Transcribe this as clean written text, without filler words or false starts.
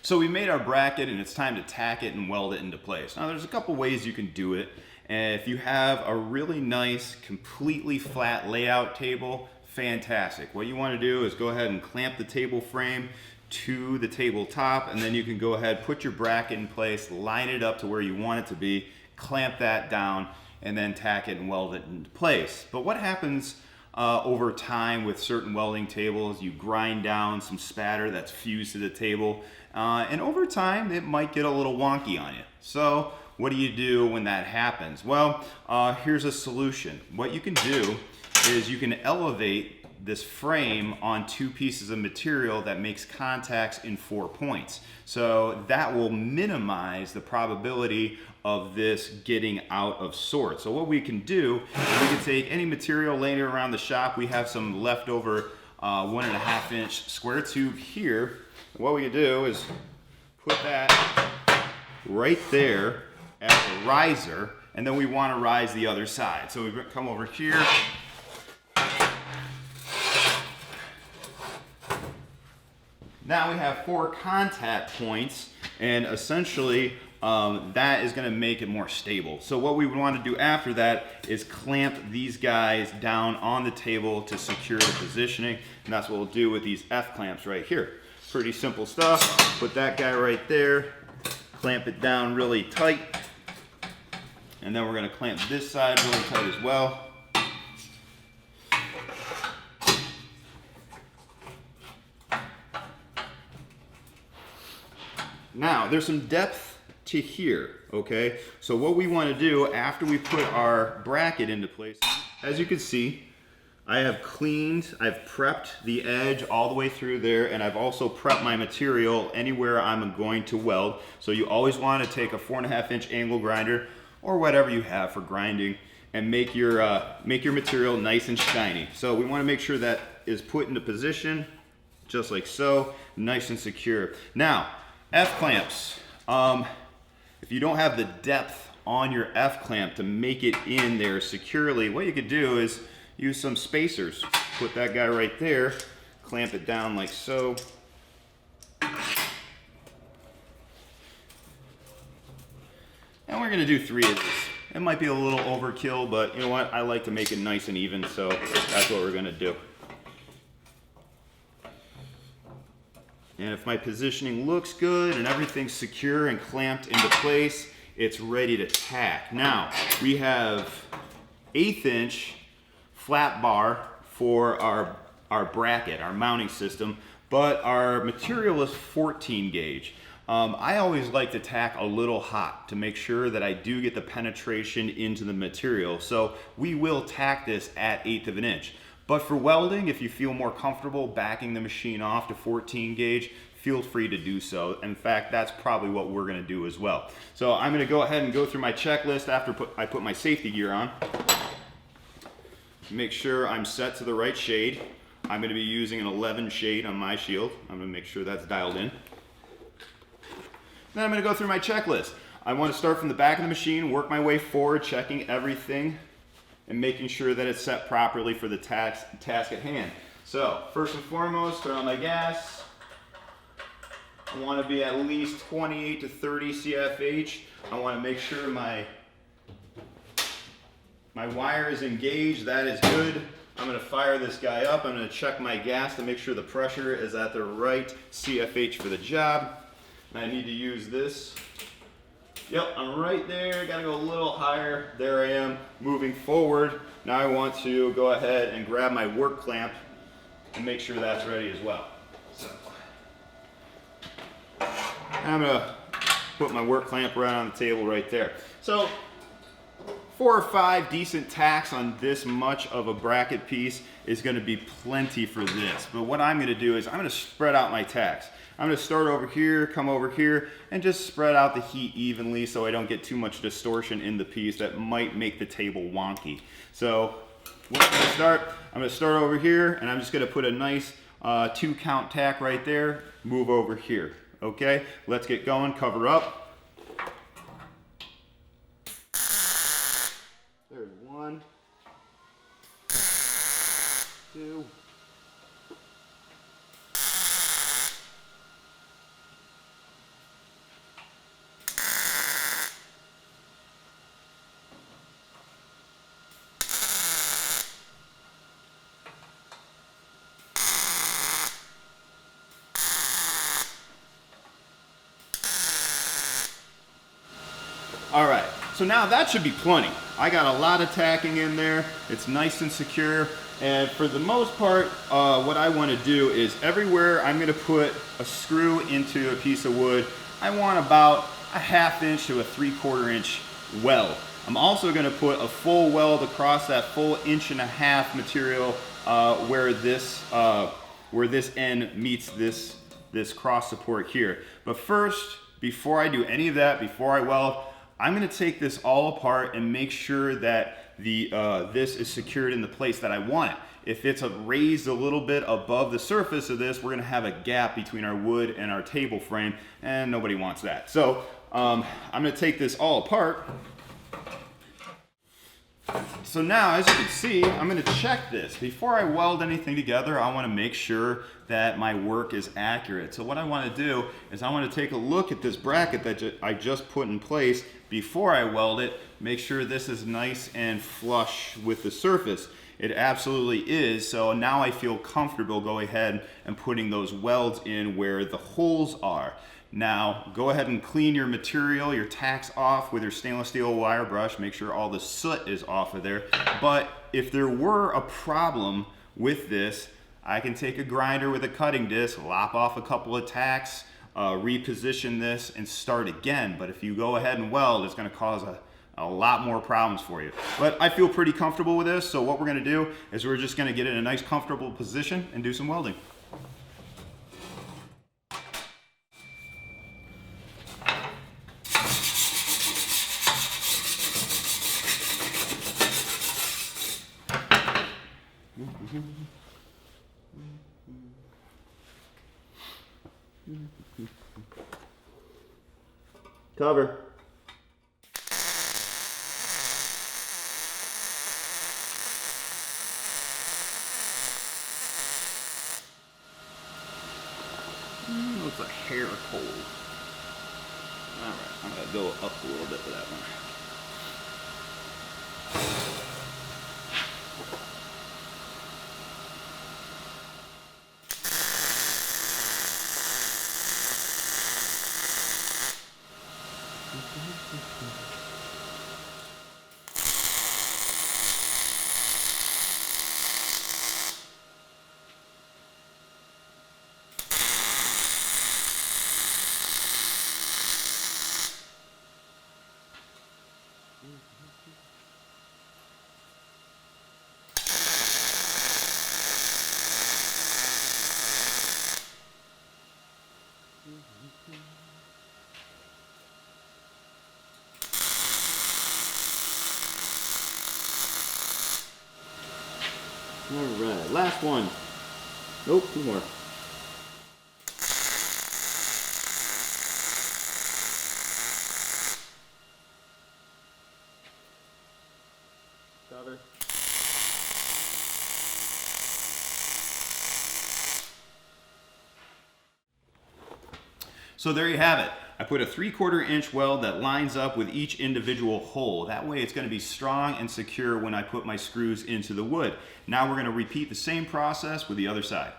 So we made our bracket and it's time to tack it and weld it into place. Now there's a couple ways you can do it. And if you have a really nice, completely flat layout table, fantastic. What you want to do is go ahead and clamp the table frame to the tabletop, and then you can go ahead, put your bracket in place, line it up to where you want it to be, clamp that down, and then tack it and weld it into place. But what happens over time with certain welding tables? You grind down some spatter that's fused to the table, and over time it might get a little wonky on you. So what do you do when that happens? Well, here's a solution. What you can do is you can elevate this frame on two pieces of material that makes contacts in 4 points. So that will minimize the probability of this getting out of sorts. So what we can do is we can take any material laying around the shop. We have some leftover 1.5 inch square tube here. What we can do is put that right there as a riser, and then we want to rise the other side. So we come over here. Now we have 4 contact points, and essentially that is going to make it more stable. So what we would want to do after that is clamp these guys down on the table to secure the positioning, and that's what we'll do with these F clamps right here. Pretty simple stuff. Put that guy right there, clamp it down really tight, and then we're going to clamp this side really tight as well. Now, there's some depth to here, okay? So what we want to do after we put our bracket into place, as you can see, I've prepped the edge all the way through there, and I've also prepped my material anywhere I'm going to weld. So you always want to take a 4.5 inch angle grinder or whatever you have for grinding and make your material nice and shiny. So we want to make sure that is put into position just like so, nice and secure. Now, F clamps. If you don't have the depth on your F clamp to make it in there securely, what you could do is use some spacers. Put that guy right there, clamp it down like so. And we're gonna do 3 of these. It might be a little overkill, but you know what? I like to make it nice and even, so that's what we're gonna do. And if my positioning looks good and everything's secure and clamped into place, it's ready to tack. Now, we have 1/8 inch flat bar for our bracket, our mounting system, but our material is 14 gauge. I always like to tack a little hot to make sure that I do get the penetration into the material. So we will tack this at 1/8 of an inch. But for welding, if you feel more comfortable backing the machine off to 14 gauge, feel free to do so. In fact, that's probably what we're gonna do as well. So I'm gonna go ahead and go through my checklist after I put my safety gear on. Make sure I'm set to the right shade. I'm gonna be using an 11 shade on my shield. I'm gonna make sure that's dialed in. Then I'm gonna go through my checklist. I wanna start from the back of the machine, work my way forward, checking everything, and making sure that it's set properly for the task at hand. So, first and foremost, turn on my gas. I want to be at least 28 to 30 CFH. I want to make sure my wire is engaged. That is good. I'm going to fire this guy up. I'm going to check my gas to make sure the pressure is at the right CFH for the job. And I need to use this. Yep, I'm right there. Got to go a little higher. There I am, moving forward. Now I want to go ahead and grab my work clamp and make sure that's ready as well. So I'm going to put my work clamp right on the table right there. So 4 or 5 decent tacks on this much of a bracket piece is going to be plenty for this. But what I'm going to do is I'm going to spread out my tacks. I'm going to start over here, come over here, and just spread out the heat evenly so I don't get too much distortion in the piece that might make the table wonky. So what I'm going to start over here, and I'm just going to put a nice 2 count tack right there, move over here. Okay, let's get going, cover up. There's 1, 2, 3, So now that should be plenty. I got a lot of tacking in there. It's nice and secure. And for the most part, what I want to do is everywhere I'm going to put a screw into a piece of wood, I want about a 1/2 inch to a 3/4 inch weld. I'm also going to put a full weld across that full 1.5 inch material where this end meets this cross support here. But first, before I do any of that, before I weld, I'm going to take this all apart and make sure that this is secured in the place that I want it. If it's raised a little bit above the surface of this, we're going to have a gap between our wood and our table frame, and nobody wants that. So I'm going to take this all apart. So now, as you can see, I'm going to check this. Before I weld anything together, I want to make sure that my work is accurate. So what I want to do is I want to take a look at this bracket that I just put in place before I weld it, make sure this is nice and flush with the surface. It absolutely is, so now I feel comfortable going ahead and putting those welds in where the holes are. Now, go ahead and clean your material, your tacks off with your stainless steel wire brush. Make sure all the soot is off of there. But if there were a problem with this, I can take a grinder with a cutting disc, lop off a couple of tacks, reposition this, and start again. But if you go ahead and weld, it's going to cause a lot more problems for you. But I feel pretty comfortable with this, so what we're going to do is we're just going to get in a nice comfortable position and do some welding. Cover. Looks a hair cold. All right, I'm gonna go up a little bit for that one. All right, last one. Nope, 2 more. Cover. So there you have it. I put a 3/4 inch weld that lines up with each individual hole. That way it's going to be strong and secure when I put my screws into the wood. Now we're going to repeat the same process with the other side.